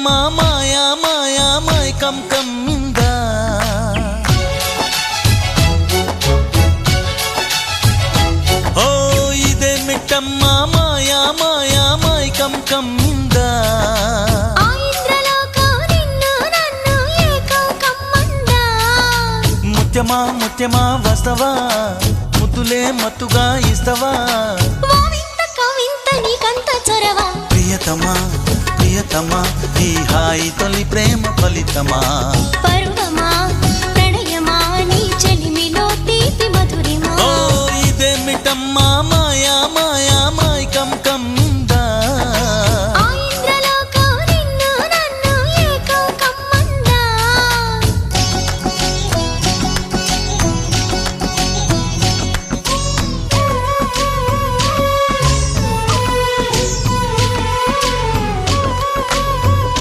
మిట్టమ్మ మాయా మాయా మైకం కమ్మిందా ఓ ఇదే మిట్టమ్మ మాయా మాయా మైకం కమ్మిందా ముత్యమా ముత్యమా వస్తవా ముద్దులే మత్తుగా ఇస్తవా ప్రియతమా ప్రియతమా ఈ హాయి తొలి ప్రేమ ఫలితమా పరువమా ప్రణయమా నీ చెలిమిలో తీపి మధురిమా ఓ ఇదే మిట్టమ్మ మాయా మాయా మైకం కమ్మిందా